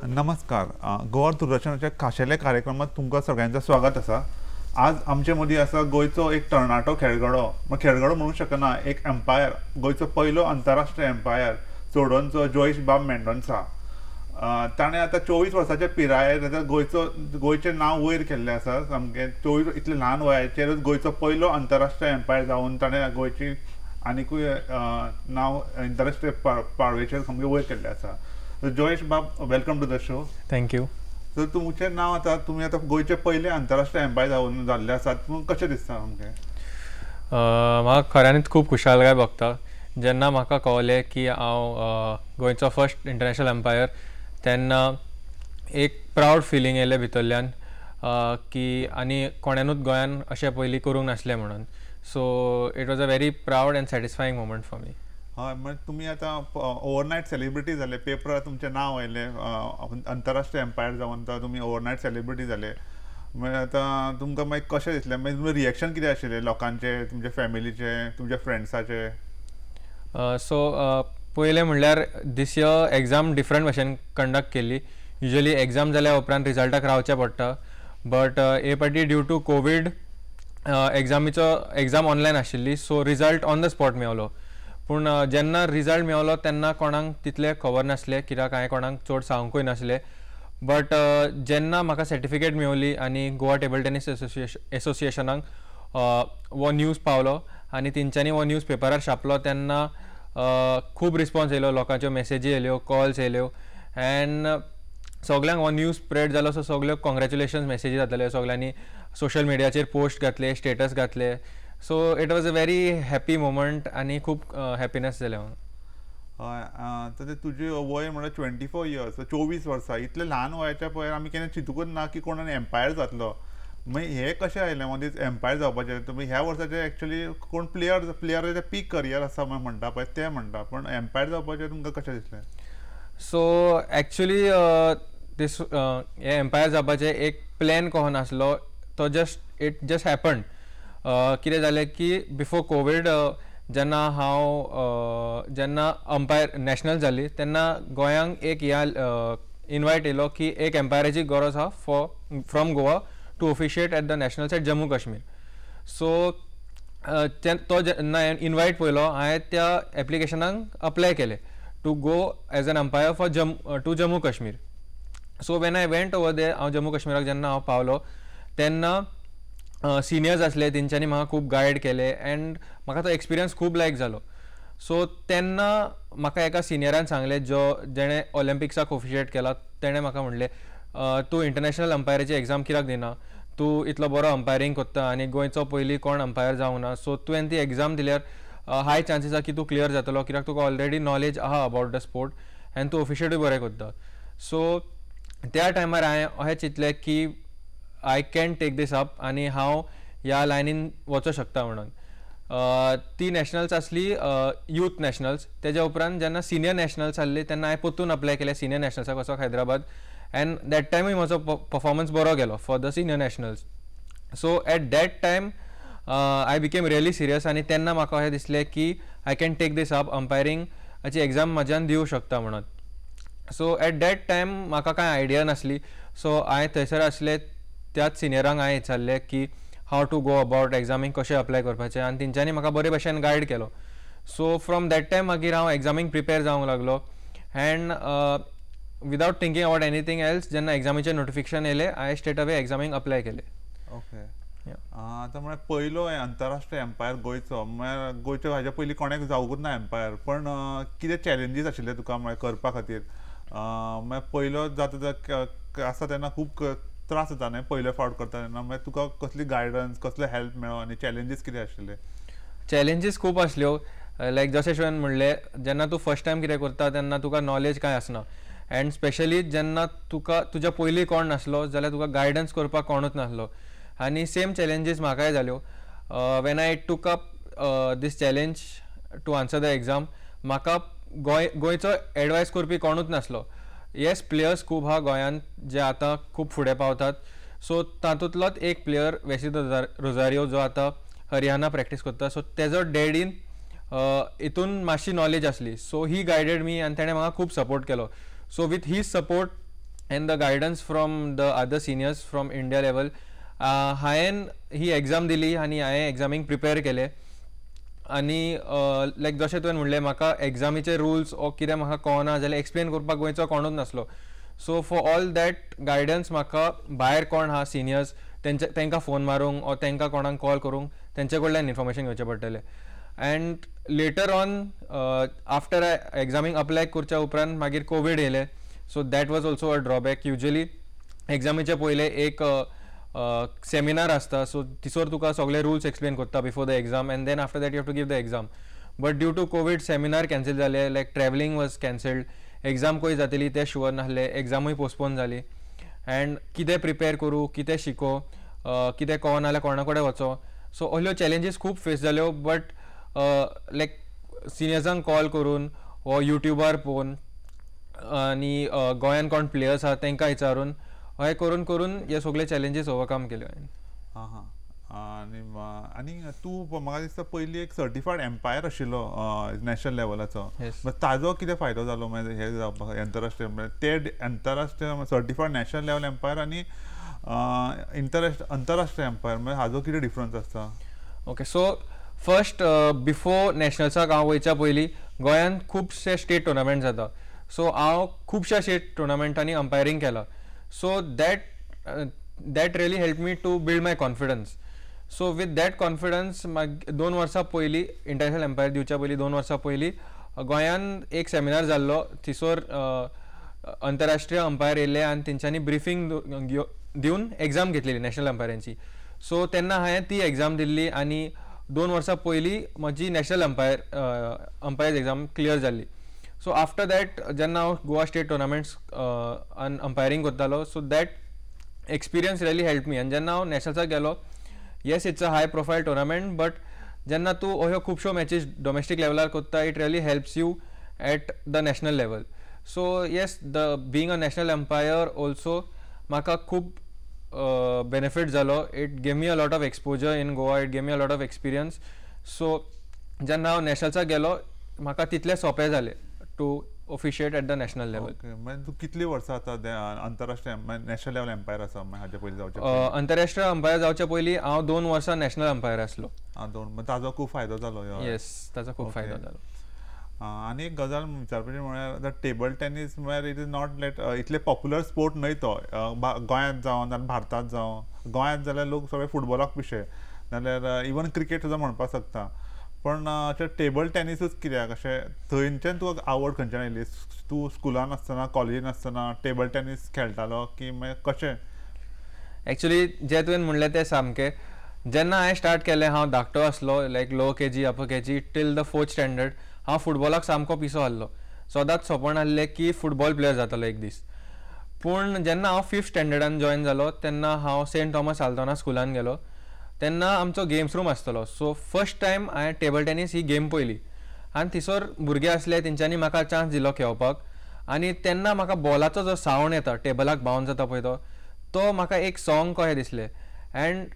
नमस्कार. गोवा दूरदर्शनाच्या खाशेले कार्यक्रमात तुमकां सगळ्यांचं स्वागत असा. आज आमचे मदीं आसा गोंयचो एक तरणाटो खेळगडो खेळगडो म्हणूंक शकना, एक एम्पायर, गोंयचो पयलो आंतरराष्ट्रीय एम्पायर सोडोनचो जोयश बाब मेंडोन्सा. ताणें आतां 24 वर्साच्या पिरायेर गोंयचें नांव वयर केल्लें आसा. सामकें 24 इतले ल्हान वयाचेरच गोंयचो पयलो आंतरराष्ट्रीय एम्पायर जावन ताणें गोंयची आनीकूय नांव आंतरराष्ट्रीय पाळवेचेर सामकें वयर केल्लें आसा. जोयश बाब, welcome to the show. Thank you. So तुमचें नांव आतां तुमी आतां गोंयचे पयले आंतरराष्ट्रीय एम्पायर जाल्ले आसात. तुमकां कशें दिसता सामकें? म्हाका खऱ्यांनीच खूब खुशालकाय भोगता जेन्ना म्हाका कळलें की हांव गोंयचो फर्स्ट इंटरनॅशनल एम्पायर. तेन्ना एक प्रावड फिलींग येयलें भितरल्यान की आनी कोण्यानूच गोंयान अशें पयलीं करूंक नासलें म्हणून. So it was a very proud and satisfying moment for me. हय, म्हणजे तुमी आतां ओवरनायट सेलिब्रिटी जाले, पेपरार तुमचें नांव आयलें, आंतरराष्ट्रीय एम्पायर जावन तुमी ओवरनायट सेलिब्रिटी जाले. मागीर आतां तुमकां मागीर कशें दिसलें? मागीर तुमचें रिएक्शन कितें आशिल्लें लोकांचें, तुमच्या फॅमिलीचे, तुमच्या फ्रेंड्साचे? सो पयलें म्हणल्यार दीस इयर एग्जाम डिफरंट भशेन कंडक्ट केल्ली. युजली एग्जाम जाल्या उपरांत रिजल्टाक रावचें पडटा, बट हे फावटी due to Covid exam online आशिल्ली, so result on the spot मेळलो. पूण जेन्ना रिजल्ट मेळलो तेन्ना कोणाक तितलें खबर नासलें, कित्याक हांवें कोणाक चड सांगूंकूय नासलें. बट जेन्ना म्हाका सर्टिफिकेट मेळ्ळी आनी गोवा टेबल टेनीस एसोसिएशनाक हो न्यूज पावलो आनी तेंच्यांनी हो न्यूज पेपरार छापलो, तेन्ना खूब रिस्पॉन्स येयलो, लोकांच्यो मेसेजी येयल्यो, कॉल्स येयल्यो, एन्ड सगल्यांक हो न्यूज स्प्रेड जालो. सो सगल्यो कॉंग्रेच्युलेशन्स मेसेजी जाताल्यो, सगल्यांनी सोशल मिडियाचेर पोस्ट घातले, स्टेटस घातले. So it was a very happy moment आनी खूब हॅपिनेस जालें. हय, तर तुजें वय म्हणल्यार 24 इयर्स, 24 वर्सां. इतले ल्हान वयाच्या पयर आमी केन्ना चिंतूकच ना की कोण एम्पायर जातलो. मागीर हें कशें आयलें मदींच एम्पायर जावपाचें? तुमी ह्या वर्साचे एक्चुअली कोण प्लेयराचें पीक करियर आसा म्हणटा पळय तें म्हणटा, पण एम्पायर जावपाचें तुमकां कशें दिसलें? सो एक्चुली हे एम्पायर जावपाचें एक प्लॅन कसो नासलो, तो इट जस्ट हॅपन्ड. कितें जालें की बिफोर कोवीड जेन्ना अंपायर नॅशनल जाली तेन्ना गोंयांक एक इन्वायट येयलो की एक एम्पायराची गरज आहा from Goa to officiate at the nationals at Jammu Kashmir. So तो जेन्ना इन्वायट पयलो, हांवें त्या एप्लिकेशनाक अप्लाय केलें to go as an umpire to Jammu Kashmir. So when I went over there, हांव जम्मू काश्मीराक जेन्ना हांव पावलो तेन्ना सिनियर्स आसले, तेंच्यांनी म्हाका खूब गायड केलें एंड म्हाका तो एक्सपिरियन्स खूब लायक जालो. सो तेन्ना म्हाका एका सिनियरान सांगलें, जेणें ऑलिम्पिक्साक ऑफिशिएट केला, तेणें म्हाका म्हणलें तूं इंटरनॅशनल अंपायराची एग्जाम कित्याक दिना? तूं इतलो बरो अंपायरींग करता आनी गोंयचो पयलीं कोण अंपायर जावंक ना, सो तुवें ती एग्जाम दिल्यार हाय चान्सीस आहा की तूं क्लियर जातलो, कित्याक तुका ऑलरेडी नॉलेज आहा अबावट द स्पोर्ट आनी तूं ऑफिशिएटूय बरें करता. सो त्या टायमार हांवें अशें चिंतलें की I can take this up आनी हांव ह्या लायनीन वचूं शकता म्हणून. ती नॅशनल्स आसली यूथ नॅशनल्स. तेज्या उपरांत जेन्ना सिनियर नॅशनल्स आसली तेन्ना हांवें परतून अप्लाय केलें सिनियर नॅशनल्साक वचोंक हैदराबाद, एंड दॅट टायमूय म्हजो परफॉर्मन्स बरो गेलो for the senior nationals. So at that time I became really serious आनी तेन्ना म्हाका अशें दिसलें की I can take this up, अंपायरींगाची एग्जाम म्हज्यान दिवंक शकता म्हणून. सो एट दॅट टायम म्हाका कांय आयडिया नासली. सो हांवें थंयसर आसले त्याच सिनियरांक हांवें विचारलें की हाव टू गो अबावट एग्जामीक कशें अप्लाय करपाचें, आनी तेंच्यांनी म्हाका बरे भशेन गायड केलो. सो फ्रॉम दॅट टायम मागीर हांव एग्जामीक प्रिपेर जावंक लागलो end without thinking about anything else जेन्ना एग्जामीचें नोटिफिकेशन येयलें हांवें स्ट्रेट अवे एग्जामीक अप्लाय केलें. ओके. आतां म्हळ्यार पयलो आंतरराष्ट्रीय एम्पायर गोंयचो, म्हळ्यार गोंयच्या हाज्या पयलीं कोणाक जावंकूच ना एम्पायर, पण कितें चॅलेंजीस आशिल्ले तुका म्हळ्यार करपा खातीर? म्हळ्यार पयलो जाता आसता तेन्ना खूब त्रास जाता न्हय पयले फावट करता तेन्ना, मागीर तुका कसली गायडन्स, कसलो हेल्प मेळ्ळो आनी चॅलेंजीस कितें आशिल्ले? चॅलेंजीस खूब आसल्यो. लायक जशें तुवें म्हणलें, जेन्ना तूं फर्स्ट टायम कितें करता तेन्ना तुका नॉलेज कांय आसना, एंड स्पेशली जेन्ना तुज्या पयलीं कोण नासलो जाल्यार तुका गायडन्स करपाक कोणूच नासलो. आनी सेम चॅलेंजीस म्हाकाय जाल्यो. When I took up this challenge to answer the exam, म्हाका गोंयचो एडवायस करपी कोणूच नासलो. येस, प्लेयर्स खूब आहा गोंयांत जे आतां खूब फुडें पावतात. सो तातूंतलोच एक प्लेयर वेसितो रोझारियो जो आतां हरियाणा प्रॅक्टीस करता. सो तेजो डॅडीन हितून मातशी नॉलेज आसली. सो ही गायडेड मी आनी ताणें म्हाका खूब सपोर्ट केलो. So with his support and the guidance from the other seniors from India level हांवें ही एग्जाम दिली आनी हांवें एग्जामीक प्रिपेर केले. आनी लायक जशें तुवें म्हणलें म्हाका एग्जामीचे रुल्स ओ कितें म्हाका कळना जाल्यार एक्सप्लेन करपाक गोंयचो कोणूच नासलो. So for all that guidance म्हाका भायर कोण आहा सिनियर्स तांकां फोन मारूंक ओ तांकां कोणाक कॉल करूंक तेंचे कडल्यान इन्फॉर्मेशन घेवचें पडटलें. एंड लेटर ऑन आफ्टर एग्जामीक अप्लाय करच्या उपरांत मागीर कोवीड येयलें. So that was also a drawback. Usually एग्जामीचे पयले एक सेमिनार आसता. सो तिसोर तुका सगळे रुल्स एक्सप्लेन करता before the exam and then after that you have to give the exam. But due to Covid seminar cancel जाले. Like travelling was cancelled. Exam खंय जातली तें शुअर नासलें. एग्जामूय पोस्टपोन जाली. एंड कितें प्रिपेर करूं, कितें शिको, कितें कळना जाल्यार कोणा कडेन वचो. सो असल्यो चॅलेंजीस खूब फेस जाल्यो. बट लायक सिनियर्सांक कॉल करून वो युट्यूबार पळोवन आनी गोंयान कोण प्लेयर्स आहा तांकां विचारून हे करून करून हे सगळे चॅलेंजीस ओवरकम केल्यो हांवें. आनी तूं म्हाका दिसता पयलीं एक सर्टिफायड एम्पायर आशिल्लो नॅशनल लेवलाचो. ताजो कितें फायदो जालो मागीर हे जावपाक आंतरराष्ट्रीय ते आंतरराष्ट्रीय सर्टिफायड नॅशनल लेवल एम्पायर आनी आंतरराष्ट्रीय एम्पायर मागीर हाजो कितें डिफरन्स आसता? ओके. सो फर्स्ट बिफोर नॅशनल्साक हांव वयच्या पयलीं गोंयान खुबशे स्टेट टुर्नामेंट जाता. सो हांव खुबश्या स्टेट टुर्नामेंटांनी अंपायरींग केलां. So that really help me to build my confidence. So with that confidence 2 वर्सां पयलीं इंटरनॅशनल एम्पायर दिवच्या पयलीं 2 वर्सां पयलीं गोंयान एक सेमिनार जाल्लो. थिसोर आंतरराष्ट्रीय अंपायर येयल्ले आनी तेंच्यांनी ब्रिफींग दिवन एग्जाम घेतलेली नॅशनल अंपायरांची. सो तेन्ना हांवें ती एग्जाम दिल्ली आनी 2 वर्सां पयलीं म्हजी नॅशनल अंपायर एग्जाम क्लियर जाल्ली. सो आफ्टर दॅट जेन्ना हांव गोवा स्टेट टुर्नामेंट्स अंपायरींग करतालो so that experience really help मी. आनी जेन्ना हांव नॅशनल्साक गेलो yes it's a high profile tournament but जेन्ना तूं अश्यो खुबश्यो मॅचीस डोमेस्टीक लेवलार करता it really helps you eight the national level. So yes being a national umpire also म्हाका खूब बेनिफीट जालो. It gave me a lot of exposure in Goa. It gave me a lot of experience. So जेन्ना हांव नॅशनल्साक गेलो म्हाका तितलें सोंपें जालें to officiate at the national level. तूं कितलीं वर्सां आतां आंतरराष्ट्रीय नॅशनल लेवल एम्पायर आसा हाचे पयलीं जावचे आंतरराष्ट्रीय अंपायर जावचे पयलीं हांव 2 वर्सां नॅशनल अंपायर आसलो. ताजो खूब फायदो जालो. येस ताजो खूब फायदो जालो. आनी एक गजाल विचारपाची म्हळ्यार टेबल टेनीस म्हळ्यार इट इज नॉट लायक इतले पॉप्युलर स्पोर्ट न्हय तो. गोंयांत जावं नाजाल्यार भारतांत जावं. गोंयांत जाल्यार लोक सगळे फुटबॉलाक पिशे नाजाल्यार इवन क्रिकेट सुद्दां म्हणपाक शकता. पण टेबल टेनिसूच कित्याक अशें थंयच्यान तुका आवड खंयच्यान येयली? तूं स्कुलान आसतना कॉलेजीन आसतना टेबल टेनीस खेळटालो की मागीर कशें? एक्चुली जें तुवें म्हणलें तें सामकें. जेन्ना हांवें स्टार्ट केलें हांव धाकटो आसलो like low KG upper KG till the 4th standard हांव फुटबॉलाक सामको पिसो आहलो. सदांच सपन आसलें की फुटबॉल प्लेयर जातलो एक दीस. पूण जेन्ना हांव 5th स्टँडर्डान जॉयन जालो तेन्ना हांव सेंट थॉमस आल्तोना स्कुलान गेलो. तेन्ना आमचो गेम्स रूम आसतलो. सो फर्स्ट टायम हांवें टेबल टेनीस ही गेम पयली आनी थिसोर भुरगे आसले तेंच्यांनी म्हाका चान्स दिलो खेळपाक. आनी तेन्ना म्हाका बॉलाचो जो सावंड येता टेबलाक बाउंस जाता पळय तो म्हाका एक सॉंग कशें दिसलें. एंड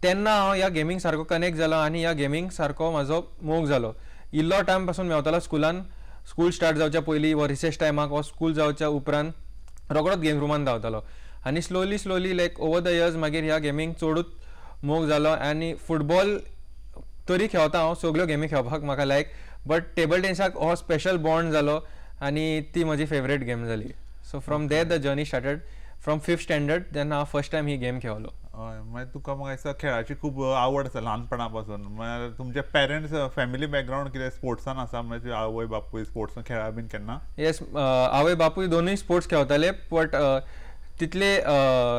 तेन्ना हांव ह्या गेमींक सारको कनेक्ट जालो आनी ह्या गेमींक सारको म्हाजो मोग जालो. इल्लो टायम पासून मेवतालो स्कुलान. स्कूल स्टार्ट जावच्या पयलीं वा रिसेस टायमाक वा स्कूल जावच्या उपरांत रोखडोच गेम रूमान धांवतालो. आनी slowly like over the years मागीर ह्या गेमींक चडूच मोग जालो. आनी फुटबॉल तरी खेळता हांव सगळ्यो गेमी खेळपाक म्हाका लायक. बट टेबल टेनिसाक हो स्पेशल बॉन्ड जालो आनी ती म्हजी फेवरेट गेम जाली. So from there the journey started from 5th standard जेन्ना हांव फर्स्ट टायम ही गेम खेळलो. हय मागीर तुका म्हाका दिसता खेळाची खूब आवड आसा ल्हानपणा पासून. म्हळ्यार तुमचे पेरंट्स फॅमिली बॅकग्रावंड कितें स्पोर्ट्सान आसा म्हणजे तुजे आवय बापूय स्पोर्ट्सान खेळ्ळा बीन केन्ना? येस आवय बापूय दोनूय स्पोर्ट्स खेळटाले बट तितले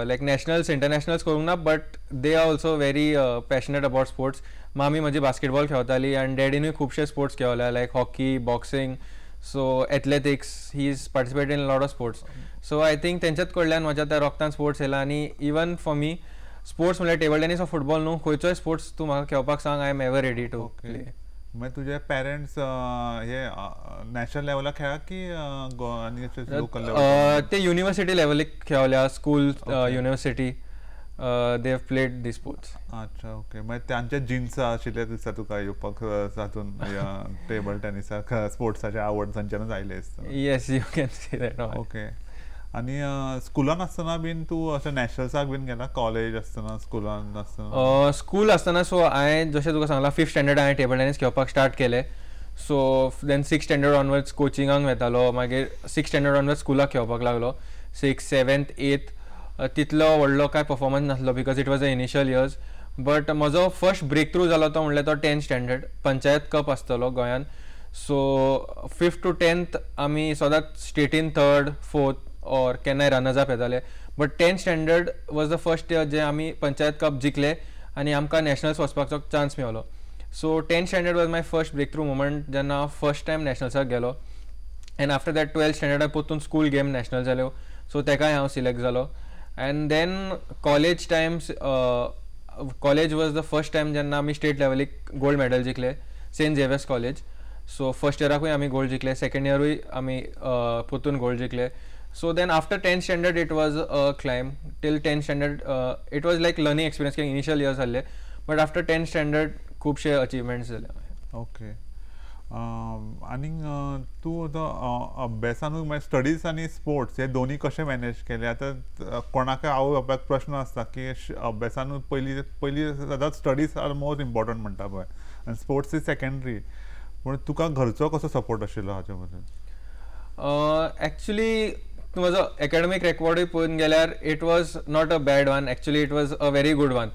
लायक नॅशनल्स इंटरनॅशनल्स करूंक ना. But they are also very passionate about sports. Mummy म्हजी बास्केटबॉल खेळटाली आनी डॅडीनूय खुबशे स्पोर्ट्स खेळल्या like hockey boxing so athletics he is participated in lot of sports. So I think तेंच्याच कडल्यान म्हज्या त्या रोगतान स्पोर्ट्स येयला. आनी इवन फॉर मी स्पोर्ट्स म्हणल्यार टेबल टेनीस ऑर फुटबॉल न्हू खंयचोय स्पोर्ट्स तूं म्हाका खेळपाक सांग I am ever ready to play. मागीर तुजे पेरंट्स हे नॅशनल लेवलाक खेळा की लोकल लेवल? ते युनिवर्सिटी लेवलीक खेळल्या school university they have played the sports. अच्छा ओके. मागीर तांचे जिन्स आशिल्ले दिसता तुका येवपाक तातून टेबल टेनिसाक स्पोर्ट्साची आवड थंयच्यानूच आयली दिसता. Yes, you can see that. Okay. आनी स्कुलान आसतना बीन तूं अशें नॅशनल्साक बीन गेला कॉलेज आसतना स्कुलान आसतना? स्कूल आसतना सो हांवें जशें तुका सांगलां 5th स्टँडर्ड हांवें टेबल टेनीस खेळपाक स्टार्ट केलें. So then 6th standard onwards कोचिंगाक वेतालो. मागीर 6th स्टँडर्ड ऑनवर्ड्स स्कुलाक खेळपाक लागलो. 6th 7th 8th तितलो व्हडलो काय परफॉर्मन्स नासलो because it was the initial years. But म्हजो फर्स्ट ब्रेक थ्रू जालो तो म्हणल्यार तो 10th स्टँडर्ड पंचायत कप आसतलो गोंयान. सो 5th to 10th आमी सदांच स्टेटीन 3rd 4th और केन्नाय रनर्स अप येताले. But 10th standard was the first year जे आमी पंचायत कप जिखले आनी आमकां नॅशनल्स वचपाचो चान्स मेळलो. So 10th standard was my first breakthrough moment जेन्ना हांव फर्स्ट टायम नॅशनल्साक गेलो. एंड आफ्टर दॅट 12th स्टँडर्डाक परतून स्कूल गेम नॅशनल जाल्यो. सो तेकाय हांव सिलेक्ट जालो. And then college times college was the first time जेन्ना आमी स्टेट लेवलीक गोल्ड मेडल जिखले saint Xavier's college. So first इयराकूय आमी गोल्ड जिखले. सेकंड इयरूय आमी परतून गोल्ड जिखले. So then after 10th standard it was a climb till 10th standard. It was like learning experience की initial years जाल्ले. But after 10th standard खुबशे achievements जाले. ओके. आनी तूं आतां अभ्यासानूच मागीर स्टडीज आनी स्पोर्ट्स हे दोनी कशें मॅनेज केले? आतां कोणाकय आवय बापायक प्रश्न आसता की अभ्यासानूच पयलीं सदांच स्टडीज आर मोस्ट इम्पॉर्टंट म्हणटा पळय आनी स्पोर्ट्स इज सेकंडरी. पूण तुका घरचो कसो सपोर्ट आशिल्लो हाचे बद्दल? एक्चुली म्हजो एकेडमीक रेकॉर्डूय पळोवन गेल्यार it was not a bad one. Actually it was a very good one.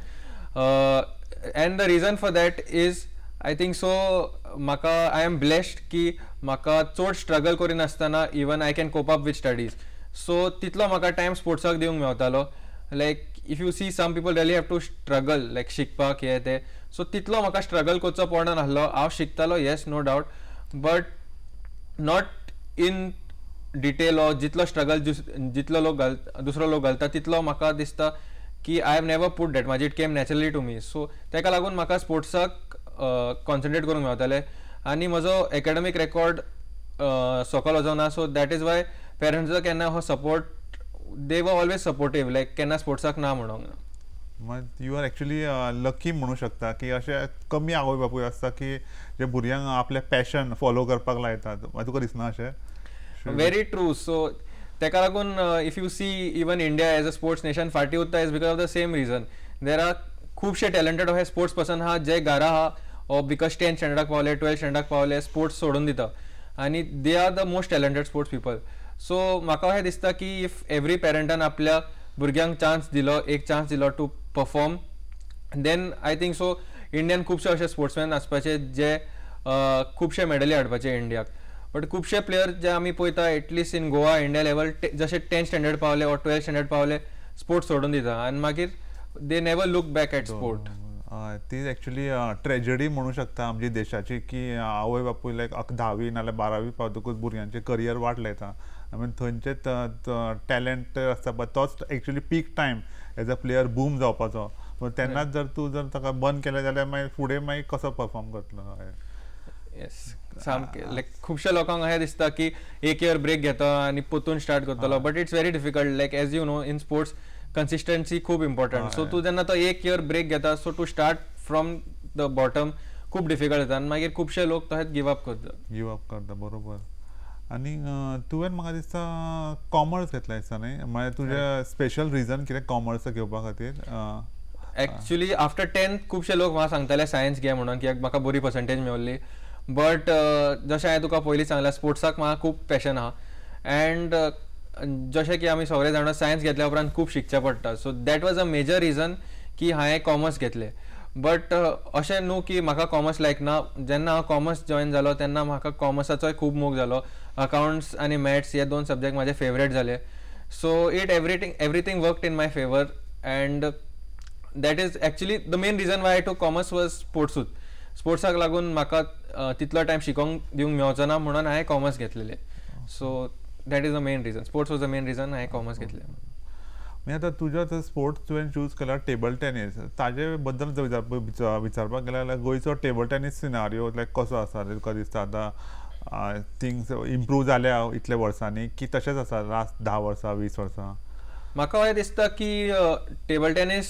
And the reason for that is I think so म्हाका आय एम ब्लेस्ड की म्हाका चड स्ट्रगल करिनासतना even I can cope up with studies. So तितलो म्हाका time स्पोर्ट्साक दिवंक मेवतालो. Like if you see some people really have to struggle like शिकपाक हे ते. सो तितलो म्हाका स्ट्रगल करचो पडना नासलो. हांव शिकतालो yes no doubt but not in detail or जितलो स्ट्रगल जितलो लोक दुसरो लोक घालता तितलो म्हाका दिसता की I have never put that. म्हाजी it came naturally to me. So तेका लागून म्हाका स्पोर्ट्साक कॉन्सन्ट्रेट करूंक मेवतालें. आनी म्हजो एकेडमीक रेकॉर्ड सकयल वचोना. सो दॅट इज वाय पेरंट्साक केन्ना हो support they were always supportive लायक केन्ना स्पोर्ट्साक ना म्हणूंक ना. मागीर यू आर एक्चुली लकी म्हणू शकता की अशे कमी आवय बापूय आसता की जे भुरग्यांक आपले पॅशन फॉलो करपाक लायतात. मागीर तुका दिसना अशें? Very true. So तेका लागून if you see even India as a sports nation फाटी उरता is because of the same reason. There are खुबशे talented अशे स्पोर्ट्स पर्सन आहा जे घरा आहा or because 10th स्टँडर्डाक पावले 12th स्टँडर्डाक पावले स्पोर्ट्स सोडून दिता आनी they are the most talented sports people. So म्हाका अशें दिसता की इफ एवरी पेरंटान आपल्या भुरग्यांक चान्स दिलो एक चान्स दिलो to perform then I think so इंडियान खुबशे अशे स्पोर्ट्समॅन आसपाचे जे खुबशे मेडली हाडपाचे इंडियाक. बट खुबशे प्लेयर जे आमी पळयता at least in Goa India level जशे 10th स्टँडर्ड पावले और 12th स्टँडर्ड पावले स्पोर्ट्स सोडून दिता आनी मागीर they never look back at sport. ती एक्चुली ट्रेजडी म्हणू शकता आमची देशाची की आवय बापूय लायक 10वी नाल्यार 12वी पावतकूच भुरग्यांचे करियर वाट लायता. आय मीन थंयचे टॅलंट आसता बट तोच actually peak time as a player boom जावपाचो. तेन्नाच जर तूं जर ताका बंद केलें जाल्यार मागीर फुडें मागीर कसो परफॉर्म करतलो? येस सामकें लायक खुबशे लोकांक अशें दिसता की एक इयर ब्रेक घेता आनी परतून स्टार्ट करतलो but it's very difficult like as you know in sports consistency खूब इम्पॉर्टंट. सो तूं जेन्ना तो एक इयर ब्रेक घेता so to start from the bottom खूब डिफिकल्ट जाता आनी मागीर खुबशे लोक तशेंच गिव अप करता. बरोबर. आनी तुवें म्हाका दिसता कॉमर्स घेतला दिसता न्ही? म्हळ्यार तुजें स्पेशल रिजन कितें कॉमर्स घेवपा खातीर? एक्चुली आफ्टर 10th खुबशे लोक म्हाका सांगताले सायन्स घे म्हणून कित्याक म्हाका बरी पर्संटेज मेळ्ळी. बट जशें हांवें तुका पयलीं सांगलां स्पोर्ट्साक म्हाका खूब पॅशन आहा एंड जशें की आमी सगळे जाणा सायन्स घेतल्या उपरांत खूब शिकचें पडटा. So that was a major reason की हांवें कॉमर्स घेतलें. बट अशें न्हू की म्हाका कॉमर्स लायक ना. जेन्ना हांव कॉमर्स जॉयन जालो तेन्ना म्हाका कॉमर्साचोय खूब मोग जालो. अकाउंट्स आनी मॅथ्स हे 2 सब्जेक्ट म्हाजे फेवरेट जाले. So it everything worked in my favour end that is actually the main region Y I टूक कॉमर्स वॉज स्पोर्ट्सूच. स्पोर्ट्साक लागून म्हाका तितलो टायम शिकोवंक दिवंक मेळचो ना म्हणून हांवें कॉमर्स घेतलेलें. So that is the main reason. Sports was the main reason हांवें कॉमर्स घेतलें. मागीर आतां तुजो स्पोर्ट्स तुवें चूज केला टेबल टेनीस. ताजे बद्दल विचारपाक गेल्यार लायक गोंयचो टेबल टेनीस सिनारियो लायक कसो आसा तुका दिसता? आतां थिंग्स इम्प्रूव जाल्या इतल्या वर्सांनी की तशेंच आसा लास्ट 10 वर्सां 20 वर्सां? म्हाका अशें दिसता की table tennis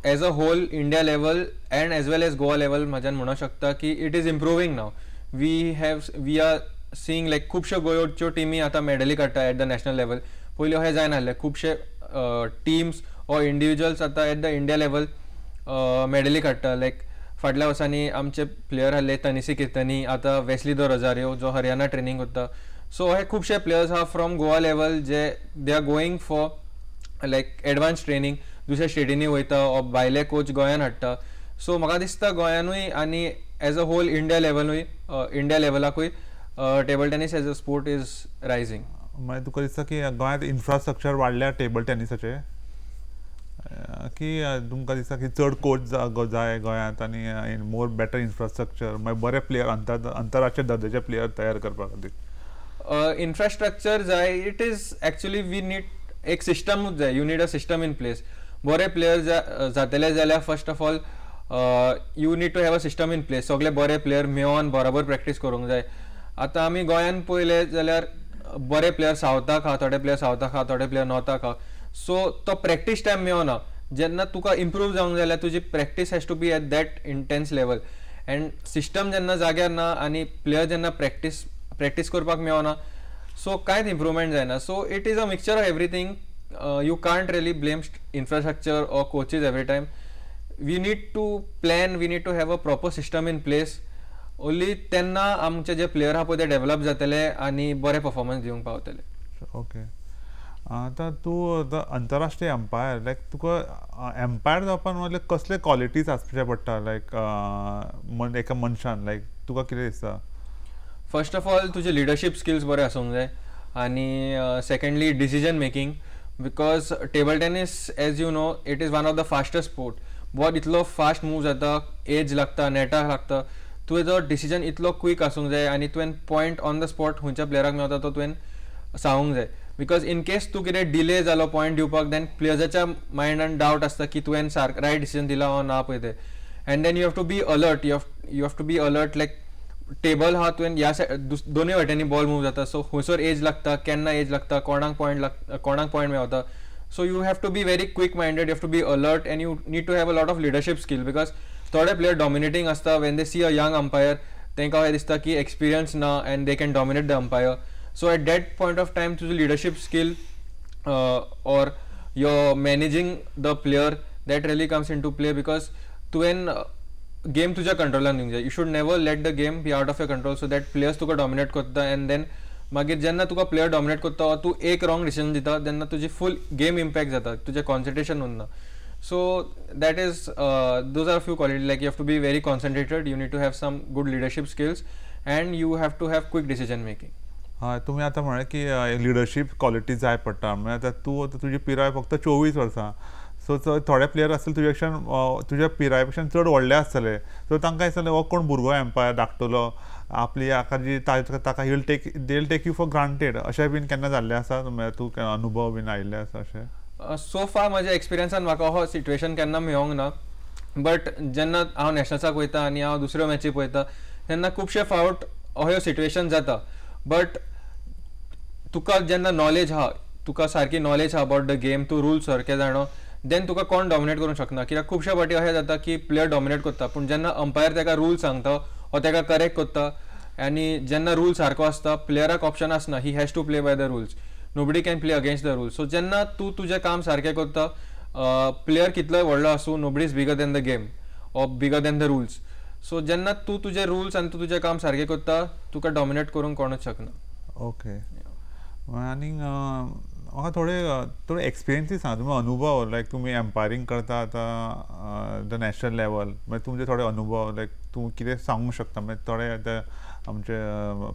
as a whole India level and as well as Goa level म्हाज्यान म्हणूंक शकता की it is improving now. We are seeing like खुबश्यो गोंयच्यो टिमी आतां मेडली काडटा एट द नॅशनल लेवल. पयलीं अशें जायनासलें. खुबशे टिम्स ऑर इंडिविज्युअल्स आतां eight the India level medley काडटा. लायक फाटल्या वर्सांनी आमचे प्लेयर आहले तनिसी किर्तनी, आतां वेस्ली द रोजारियो जो हरियाणा ट्रेनिंग करता. सो हे खुबशे प्लेयर्स आहा फ्रॉम गोवा लेवल जे they are going for like advance training, दुसऱ्या स्टेटींनी वयता ऑर भायले कोच गोंयान हाडटा. सो म्हाका दिसता गोंयानूय आनी एज अ होल इंडिया लेवलाकूय table tennis as a sport is rising. मागीर तुका दिसता की गोंयांत इन्फ्रास्ट्रक्चर वाडल्या टेबल टेनिसाचे, की तुमकां दिसता की चड कोच जाय गोंयांत आनी मोर बेटर इन्फ्रास्ट्रक्चर मागीर बरे प्लेयर अंतरराष्ट्रीय दर्जाचे प्लेयर तयार करपा खातीर? इन्फ्रास्ट्रक्चर जाय. It is actually we need एक सिस्टमूच जाय. You need a system in place. बरे प्लेयर जातले जाल्यार first of all you need to have a system in place. सगळे बरे प्लेयर मेळोन बरोबर प्रॅक्टीस करूंक जाय. आतां आमी गोंयान पळयले जाल्यार बरे प्लेयर सावथाक आहा, थोडे प्लेयर सावथाक आहा, थोडे प्लेयर नॉर्थाक आहा. सो तो प्रॅक्टीस टायम मेळना. जेन्ना तुका इम्प्रूव जावंक जाल्यार तुजी practice has to be at that intense level. And system जेन्ना जाग्यार ना आनी प्लेयर जेन्ना प्रॅक्टीस करपाक मेळना, सो कांयच इम्प्रुवमेंट जायना. So it is a mixture of everything. You can't really blame infrastructure or coaches every time. We need to plan, we need to have a proper system in place. Only तेन्ना आमचे जे player आहा पळय ते develop जातले आनी बरे performance दिवंक पावतले. ओके. आतां तूं अंतरराष्ट्रीय एम्पायर, लायक तुका एम्पायर जावपाक म्हणजे कसले क्वॉलिटीज आसचे पडटा लायक एका मनशान, लायक तुका कितें दिसता? फर्स्ट ऑफ ऑल तुजे लिडरशीप स्किल्स बरे आसूंक जाय आनी secondly decision making. Because table tennis as you know it is one of the fastest sport. बहुत इतलो फास्ट मूव जाता, एज लागता, नेटाक लागता. तुजो डिसिजन इतलो क्वीक आसूंक जाय आनी तुवें पॉयंट ऑन द स्पॉट खंयच्या प्लेयराक मेळटा तो तुवें सांगूंक जाय. बिकॉज इन केस तूं कितें डिले जालो पॉयंट दिवपाक, देन प्लेयर्साच्या मायंडान डावट आसता की तुवें रायट डिसिजन दिला ओ ना पळय तें. And then you have to be alert. You have to be alert. Like table आहा तुवें ह्या दोनूय वाटेनी बॉल मूव जाता. सो खंयसर एज लागता, केन्ना एज लागता, कोणाक पॉयंट मेळता. So you have to be very quick minded. You have to be alert and you need to have a lot of leadership skill. Because थोडे प्लेयर डॉमिनेटींग आसता. When they see a young umpire तांकां अशें दिसता की experience ना and they can dominate the umpire. So at that point of time तुजो leadership skill or you're managing the player that really comes into play. Because तुवें game तुज्या कंट्रोलान दिवंक जाय. You should never let the game be out of your control so that players Tuka dominate करता. End then मागीर जेन्ना तुका player dominate करता वा तूं एक रॉंग डिसिजन दिता तेन्ना तुजी फूल गेम इम्पॅक्ट जाता, तुजें कॉन्सन्ट्रेशन उरना. So that is those are few quality. Like you have to be very concentrated. You need to have some good leadership skills and you have to have quick decision making. हय, तुमी आतां म्हळें की leadership quality जाय पडटा. म्हणजे आतां तूं तुजी पिराय फक्त 24 वर्सां. सो थोडे प्लेयर आसतले तुजे पेक्षा तुज्या पिराये पेक्षा चड व्हडले आसतले. सो तांकां दिसतलें हो कोण भुरगो एम्पायर धाकटलो, आपली हाका जी ताका they take you for granted. अशें बीन केन्ना जाल्लें आसा? तूं अनुभव बीन आयिल्ले आसा अशें? सो फार म्हज्या एक्सपिरियन्सान म्हाका हो सिट्युएशन केन्ना मेळोंक ना. बट जेन्ना हांव नॅशनल्साक वयता आनी हांव दुसऱ्यो मॅची पळयता तेन्ना खुबशे फावट अह्यो सिट्युएशन जाता. बट तुका जेन्ना नॉलेज आहा, तुका सारकी नॉलेज आहा अबाउट द गेम, तूं रूल्स सारके जाणो, देन तुका कोण डॉमिनेट करूंक शकना. कित्याक खुबशे फावटी अशें जाता की प्लेयर डॉमिनेट करता पूण जेन्ना अंपायर ताका रूल सांगता वा ताका करेक्ट करता आनी जेन्ना रूल सारको आसता प्लेयराक ऑप्शन आसना. He has to play by the rules. Nobody can play against the rules. So जेन्ना तूं तुजें काम सारकें करता, प्लेयर कितलोय व्हडलो आसूं, nobody is bigger than the game or bigger than the rules. So जेन्ना तूं तुजे रूल्स आनी तूं तुजें काम सारकें करता तुका डॉमिनेट करूंक कोणूच शकना. ओके. आनी म्हाका थोडे एक्सपिरियन्सीस सांगा, तुमी अनुभव, लायक तुमी एम्पायरींग करता आतां द नॅशनल लेवल, मागीर तुमचे थोडे अनुभव, लायक तूं कितें सांगूंक शकता, मागीर थोडे आमचे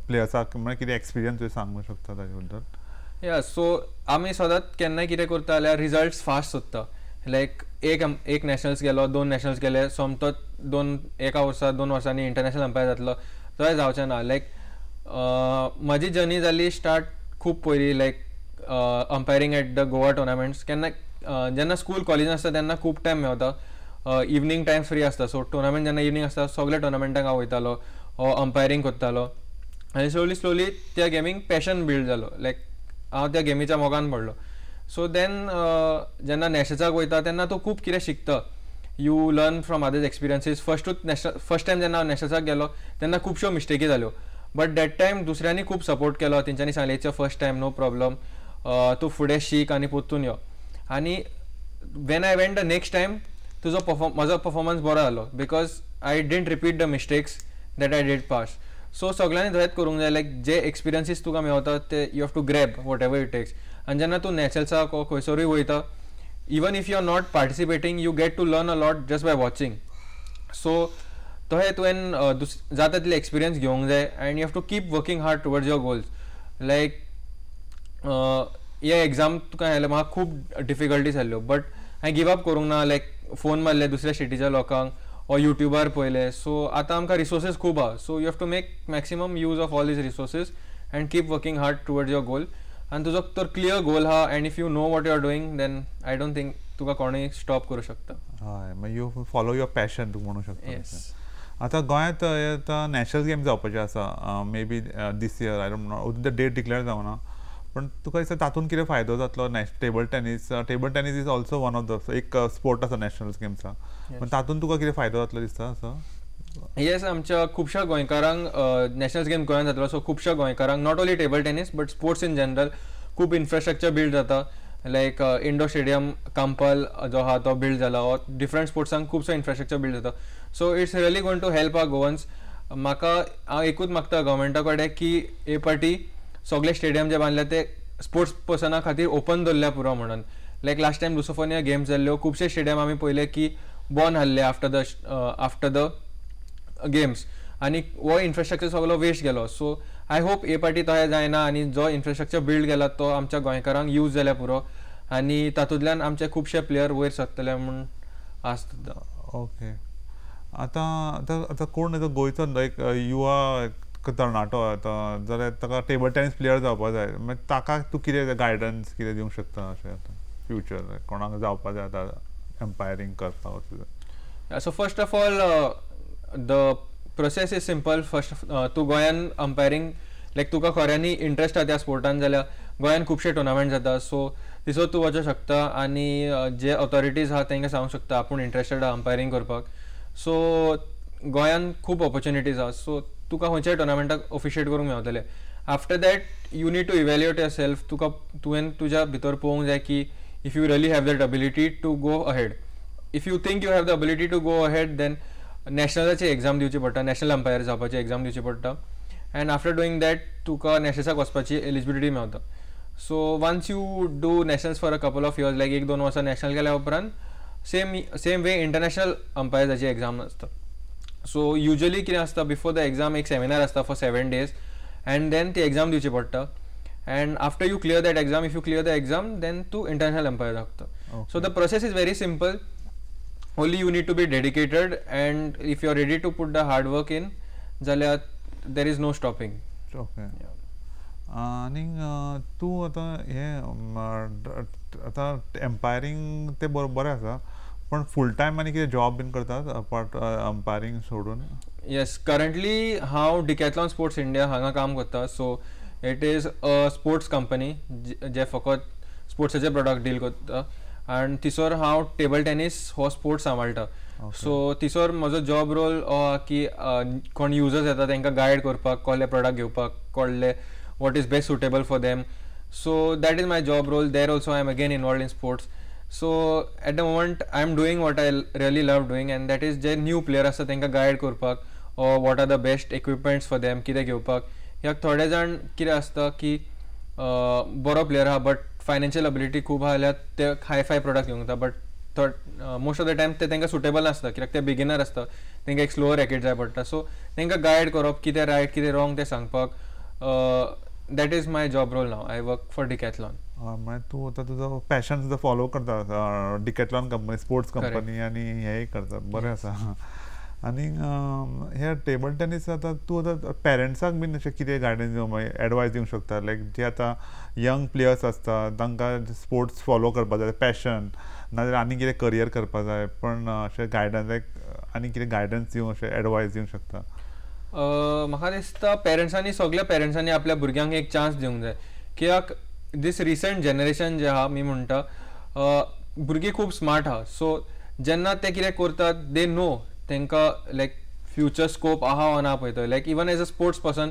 प्लेयर्साक मागीर कितें एक्सपिरियन्स तुवें सांगूंक शकता ताजे बद्दल? या सो आमी सदांच केन्नाय कितें करता जाल्यार रिजल्ट्स फास्ट सोदता. लायक एक नॅशनल्स गेलो, 2 नॅशनल्स गेले, सोमतो 2 वर्सांनी इंटरनॅशनल अंपायर जातलो, तशें जावचें ना. लायक म्हजी जर्नी जाली स्टार्ट खूब पयलीं, लायक अंपायरींग एट द गोवा टुर्नामेंट्स. जेन्ना स्कूल कॉलेजीन आसता तेन्ना खूब टायम मेळटा. इवनिंग टायम फ्री आसता. सो टुर्नामेंट जेन्ना इवनिंग आसता सगळे टुर्नामेंटाक हांव वयतालो हो अंपायरींग करतालो. आनी स्लोली त्या गेमीक पॅशन बिल्ड जालो. लायक हांव त्या गेमीच्या मोगान पडलो. सो देन जेन्ना नॅशनल्साक वयता तेन्ना तूं खूब कितें शिकता. You learn from others experiences. First time जेन्ना हांव नॅशनल्साक गेलो तेन्ना खुबश्यो मिस्टेकी जाल्यो, बट दॅट टायम दुसऱ्यांनी खूब सपोर्ट केलो. तेंच्यांनी सांगलें it's first time, no problem, तूं फुडें शीक आनी परतून यो. आनी when I went the next time म्हजो परफॉर्मन्स बरो जालो, because I didn't repeat the mistakes that I did past. So सगळ्यांनी थंयच करूंक जाय, लायक जे एक्सपिरियन्सीस तुका मेळटा ते you have to grab whatever it takes. आनी जेन्ना तूं नॅशनल्साक वो खंयसरूय वयता, even if you are not participating, you get to learn a lot just by watching. So तशें तुवें जाता तितले एक्सपिरियन्स घेवंक जाय, and you have to keep working hard towards your goals. Like हे एग्जाम तुका आयले म्हाका खूब डिफिकल्टीज आसल्यो, बट हांवें गिव अप करूंक ना. लायक फोन मारले दुसऱ्या स्टेटीच्या लोकांक ओ युट्यूबार पळयले. सो आतां आमकां रिसोर्सीस खूब आहा, so you have to make maximum use of all these resources and keep working hard towards your goal. आनी तुजो तर क्लियर गोल आहा, and if you know what you are doing, then I don't think तुका कोणूय stop करूं शकता. हय, मागीर यू फॉलो युअर पॅशन तूं म्हणूं शकता. येस. आतां गोंयांत आतां नॅशनल गेम जावपाचे आसा, may be this year, I don't know, अजून ते डेट डिक्लेअर जावना. पण तुका दिसता तातूंत कितें फायदो जातलो? Table tennis is also one of the एक स्पोर्ट आसा नॅशनल गेम्सा, पण तातूंत तुका कितें फायदो जातलो दिसता असो? येस, आमच्या खुबश्या गोंयकारांक नॅशनल गेम गोंयांत जातलो. सो खुबश्या गोंयकारांक not only table tennis but sports in general खूब इन्फ्रास्ट्रक्चर बिल्ड जाता. लायक इंडोर स्टेडियम कांपल जो आहा तो बिल्ड जाला, और डिफरंट स्पोर्ट्सांक खुबसो इन्फ्रास्ट्रक्चर बिल्ड जाता. So it's really going to help our Goans. हांव एकूच मागता गव्हर्मेंटा कडेन की हे पाटी सगळे स्टेडियम जे बांदले ते स्पोर्ट्स पर्सना खातीर ओपन दवरल्या पुरो म्हणून. लायक लास्ट टायम लुसोफोनिया गेम्स जाल्ल्यो, खुबशे स्टेडियम आमी पळयले की बंद आहले आफ्टर द गेम्स, आनी हो इन्फ्रास्ट्रक्चर सगळो वेस्ट गेलो. सो आय होप हे पाटी तशें जायना, आनी जो इन्फ्रास्ट्रक्चर बिल्ड केला तो आमच्या गोंयकारांक यूज जाल्या पुरो, आनी तातूंतल्यान आमचे खुबशे प्लेयर वयर सरतले म्हूण आसता. ओके. आतां कोण गोंयचो एक युवा तरणाटो आतां, जाल्यार ताका टेबल टेनीस प्लेयर जावपा जाय, मागीर ताका तूं कितें गायडन्स कितें दिवंक शकता अशें आतां फ्युचर कोणाक जावपा जाय आतां एम्पायरींग करपाक? So first of all the process is simple. First तूं गोंयान अंपायरींग, लायक तुका खऱ्यांनी इंट्रस्ट आहा त्या स्पोर्टान जाल्यार गोंयान खुबशे टुर्नामेंट जाता, सो थंयसर तूं वचूंक शकता आनी जे ऑथॉरिटीज आहा तांकां सांगूंक शकता आपूण इंट्रस्टेड आहा अंपायरींग करपाक. सो गोंयान खूब ऑपॉर्च्युनिटीज आहा, सो तुका खंयच्याय टुर्नामेंटाक ऑफिशिएट करूंक मेळटलें. After that you need to evaluate yourself. तुवें तुज्या भितर पळोवंक जाय की if you really have that ability to go ahead. If you think you have the ability to go ahead, then नॅशनलाची एग्जाम दिवची पडटा, नॅशनल अंपायर जावपाची एग्जाम दिवची पडटा, एंड आफ्टर डुईंग दॅट तुका नॅशनल्साक वचपाची एलिजिबिलिटी मेळटा. So once you do nationals for a couple of years, like 1-2 वर्सां नॅशनल केल्या उपरांत सेम वे इंटरनॅशनल अंपायर्साची एग्जाम आसता. सो युजली कितें आसता, बिफोर द एग्जाम एक सेमिनार आसता फॉर 7 days, एंड देन ती एग्जाम दिवची पडटा, and after you clear that exam, if you clear the exam, then तूं इंटरनॅशनल अंपायर जाता. So the process is very simple. Only you need to be dedicated, and if you are ready to put the hard work in, जाल्यार there is no stopping. Okay. आनी तूं आतां आतां एम्पायरींग ते बरें आसा, पण फूल टायम आनी कितें जॉब बीन करतात अपार्ट अंपायरींग सोडून? येस, करंटली हांव डिकॅथलॉन स्पोर्ट्स इंडिया हांगा काम करता. So it is a sports company जे फकत स्पोर्ट्साचे प्रोडक्ट डील करता, आनी थिसर हांव टेबल टेनीस हो स्पोर्ट्स सांबाळटा. सो थिसर म्हजो जॉब रोल की कोण युजर्स येता तांकां गायड करपाक, कसले प्रोडक्ट घेवपाक, कसले what is best suitable for them. So that is my job role. There also I am again involved in sports. So at the moment I am doing what I really love doing, and that is जे new player आसता तांकां guide करपाक, or what are the best equipments for them, कितें घेवपाक. Hack थोडे जाण कितें आसता की बरो प्लेयर आहा बट फायनान्शियल एबिलिटी खूब आहा जाल्यार ते हाय-फाय प्रोडक्ट घेवंक जाता, but most of the time ते तांकां सुटेबल नासता, कित्याक ते बिगिनर आसता, तांकां एक स्लोअर रॅकेट जाय पडटा. सो तांकां गायड करप, कितें रायट कितें रॉंग तें सांगपाक. That is my job role now. I work for Decathlon. मागीर तूं आतां तुजो पॅशन सुद्दां फॉलो करता डिकॅथलॉन कंपनी, स्पोर्ट्स कंपनी, आनी हेंय करता. बरें आसा. आनी हे टेबल टेनीस आतां तूं आतां पेरंट्साक बीन अशें कितें गायडन्स दिवंक मागीर एडवायस दिवंक शकता? लायक जे आतां यंग प्लेयर्स आसता तांकां स्पोर्ट्स फॉलो करपाक जाय, पॅशन नाजाल्यार आनी कितें करियर करपाक जाय, पण अशें गायडन्स लायक आनी कितें गायडन्स दिवंक अशें एडवायस दिवंक शकता? म्हाका दिसता पेरंट्सांनी, सगळ्या पेरंट्सांनी आपल्या भुरग्यांक एक चान्स दिवंक जाय. कित्याक दीस रिसंट जनरेशन जे आहा मी म्हणटा भुरगीं खूब स्मार्ट आहा. सो जेन्ना ते कितें करतात दे नो तांकां लायक फ्युचर स्कोप आहा वा ना पळय तो. Like even as a sports person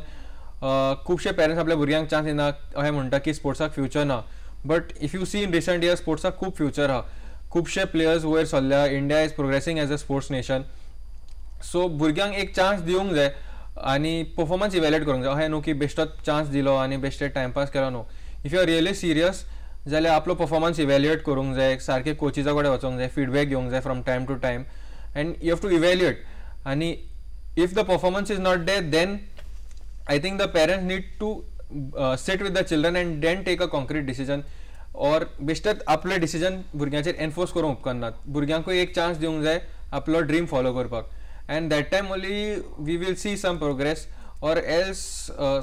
खुबशे पेरंट्स आपल्या भुरग्यांक चान्स दिना अशें म्हणटा की स्पोर्ट्साक फ्युचर ना. But if you see in recent years स्पोर्ट्साक खूब फ्युचर आहा. खुबशे प्लेयर्स वयर सरल्या. India is progressing as a sports nation. So भुरग्यांक एक चान्स दिवंक जाय आनी परफॉर्मन्स इवेल्युएट करूंक जाय. अशें न्हू की बेश्टोच चान्स दिलो आनी बेश्टे टायमपास केलो न्हू. If you are really serious जाल्यार आपलो परफॉर्मन्स इवेल्युएट करूंक जाय. सारके कोचिजा कडेन वचूंक जाय. फीडबॅक घेवंक जाय from time to time and you have to evaluate. आनी if the performance is not there then I think the parents need to sit with the children and then take a concrete decision. और बेश्टेच आपले decision भुरग्यांचेर enforce करूंक उपकारनात. भुरग्यांकूय एक chance दिवंक जाय आपलो ड्रीम फॉलो करपाक. And that time only we will see some progress. Or else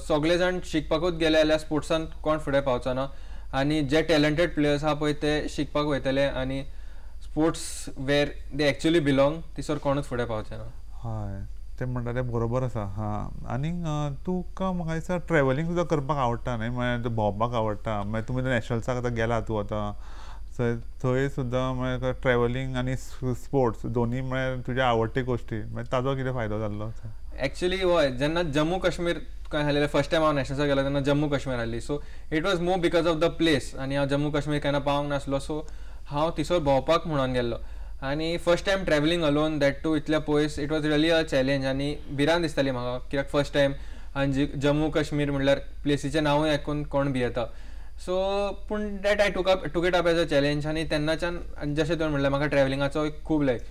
सगळे जाण शिकपाकूच गेले जाल्यार स्पोर्ट्सान कोण फुडें पावचो ना. आनी जे टॅलंटेड प्लेयर्स आहा पळय ते शिकपाक वयतले आनी स्पोर्ट्स वेर दे एक्चुअली बिलोंग थिसर कोणूच फुडें पावचे ना. हय ते म्हणटा ते बरोबर आसा. हां आनी तुका म्हाका दिसता ट्रॅव्हलिंग सुद्दां करपाक आवडटा न्ही. म्हळ्यार भोंवपाक आवडटा. मागीर तुमी नॅशनल्साक आतां गेला तूं आतां थंय सुद्दां म्हळ्यार ट्रॅव्हलिंग आनी स्पोर्ट्स दोनी म्हळ्यार तुज्या आवडटी गोश्टी. मागीर ताजो कितें फायदो जाल्लो? एक्चुअली हय जेन्ना जम्मू काश्मीर काय जालें फर्स्ट टायम हांव नॅशनल्साक गेलो तेन्ना जम्मू काश्मीर आसली. So it was more because of the place. आनी हांव जम्मू काश्मीर केन्ना पावंक नासलो. सो हांव थिसर भोंवपाक म्हणून गेल्लो. आनी first time travelling alone that too इतल्या पयस it was really a challenge. आनी भिरांत दिसताली म्हाका कित्याक फर्स्ट टायम आनी जम्मू काश्मीर म्हणल्यार प्लेसीचें नांवूय आयकून कोण भियेता. सो पूण that I took it up as a challenge. आनी तेन्नाच्यान जशें तुवें म्हणलें म्हाका ट्रॅव्हलिंगाचो खूब like.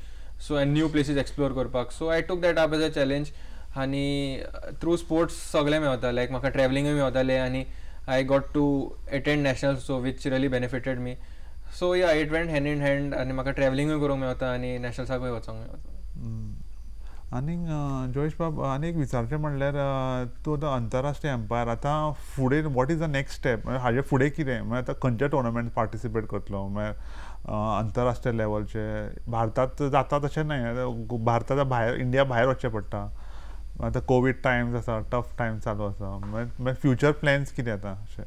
So and new places explore करपाक. So I took that up as a challenge. आनी थ्रू स्पोर्ट्स सगळें मेळता. लायक म्हाका ट्रॅव्हलिंगूय मेळटालें आनी I got to attend nationals so which really benefited me. So yeah it went hand in hand. आनी म्हाका ट्रॅव्हलिंगूय करूंक मेळता आनी नॅशनल्साकूय वचोंक मेळता. आनी जयेश बाब आनी एक विचारचें म्हणल्यार तूं आतां अंतरराष्ट्रीय एम्पायर आतां फुडें what is the next step? हाजे फुडें कितें म्हळ्यार आतां खंयच्या टुर्नामेंट पार्टिसिपेट करतलो? म्हळ्यार अंतरराष्ट्रीय लेवलचे भारतांत जाता तशें न्हय. भारताच्या भायर इंडिया भायर वचचें पडटा. आतां कोवीड टायम्स आसा. टफ टायम चालू आसा. मागीर फ्युचर प्लॅन्स कितें आतां अशें?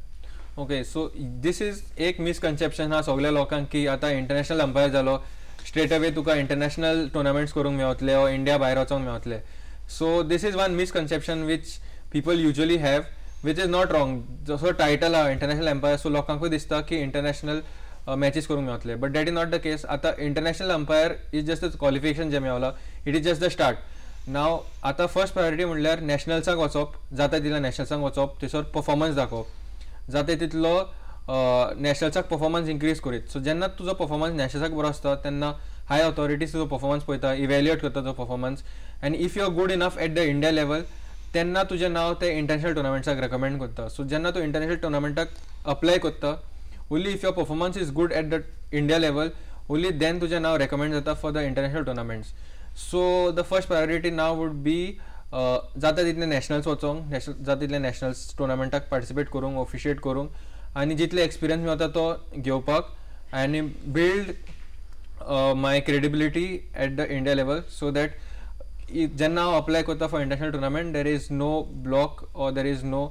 ओके सो दीस इज एक मिसकन्सेप्शन आहा सगळ्या लोकांक की आतां इंटरनॅशनल अंपायर जालो स्ट्रेट अवे तुका इंटरनॅशनल टुर्नामेंट्स करूंक मेळटले वा इंडिया भायर वचोंक मेळटले. So this is one misconception which people usually have which is not wrong. जसो टायटल आहा इंटरनॅशनल अंपायर सो लोकांकूय दिसता की इंटरनॅशनल मॅचीस करूंक मेळटले. But that is not the case. आतां international umpire is just qualification जें मेळलां it is just the start. Now आतां फर्स्ट प्रायोरिटी म्हणल्यार नॅशनल्साक वचप. जाता तितल्या नॅशनल्सांक वचप. थंयसर परफॉर्मन्स दाखोवप. जाता तितलो नॅशनल्साक परफॉर्मन्स इन्क्रीज करीत. सो जेन्ना तुजो परफॉर्मन्स नॅशनल्साक बरो आसता तेन्ना हाय ऑथॉरिटीज तुजो परफॉर्मन्स पळयता. इवेल्युएट करता तुजो परफॉर्मन्स. आनी if you are good enough at the India level तेन्ना तुजें नांव ते इंटरनॅशनल टुर्नामेंट्साक रेकमेंड करता. सो जेन्ना तूं इंटरनॅशनल टुर्नामेंटाक अप्लाय करता only if your performance is good at the India level only then तुजें नांव रेकमेंड जाता for the international tournaments. So the first priority now would be जाता तितले नॅशनल्स वचोंक. जाता तितले नॅशनल्स टुर्नामेंटाक पार्टिसिपेट करूंक ऑफिशिएट करूंक आनी जितले एक्सपिरियन्स मेळटा तो घेवपाक आनी build my credibility at the India level. So that जेन्ना हांव अप्लाय करता for international tournament there is no block or there is no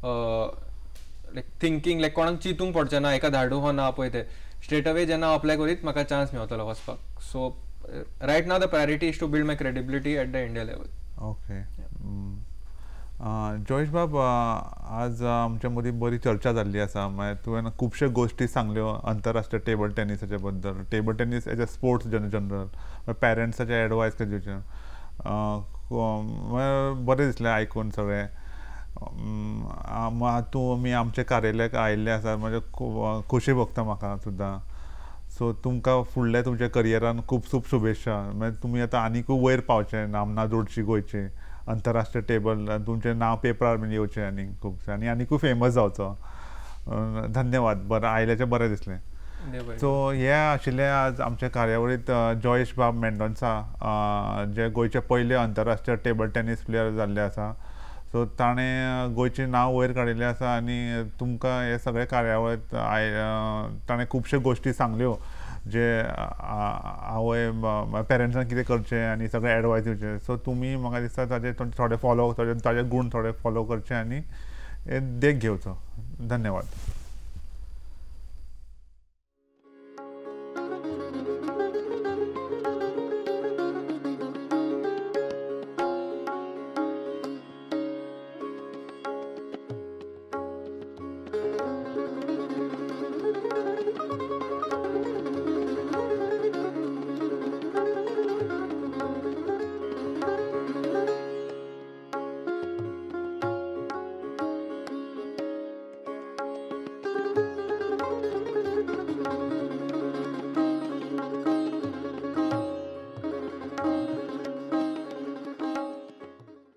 like thinking like कोणाक चिंतूंक पडचें ना एका धाडू हो ना पळय ते. स्ट्रेट अवे जेन्ना हांव अप्लाय करीत म्हाका चान्स मेळटलो वचपाक. So right now the priority is to build my credibility at the India level. Okay Jayesh Bab आज आमच्या मदीं बरी चर्चा जाल्ली आसा. मागीर तुवें खुबश्यो गोश्टी सांगल्यो आंतरराष्ट्रीय टेबल टेनिसाचे बद्दल. Table tennis as a sports general पेरंट्साचे एडवायस कशें दिवचें बरें दिसलें आयकून सगळें. तुमी आमचे कार्यालयाक आयिल्ले आसा म्हणजे खोशी भोगता म्हाका सुद्दां. सो तुमकां फुडल्या तुमच्या करियरान खूब खूब शुभेच्छा. मागीर तुमी आतां आनीकूय वयर पावचे नामना जोडची गोंयची अंतरराष्ट्रीय टेबल तुमचें नांव पेपरार बीन येवचें आनी खुबशें आनीकूय फेमस जावचो. धन्यवाद. बरें आयल्याचें बरें दिसलें. सो हे आशिल्लें आज आमचे कार्यावळींत जयेश बाब मेंडोन्सा जे गोंयचे पयले अंतरराष्ट्रीय टेबल टेनीस प्लेयर जाल्ले आसा. सो ताणें गोंयचें नांव वयर काडिल्लें आसा आनी तुमकां हे सगळे कार्यावळींत ताणें खुबश्यो गोश्टी सांगल्यो जे आवय पेरंट्सान कितें करचें आनी सगळें एडवायस दिवचें. सो तुमी म्हाका दिसता ताजे थोडे फॉलो ताजे गूण थोडे फॉलो करचे आनी देख घेवचो. धन्यवाद.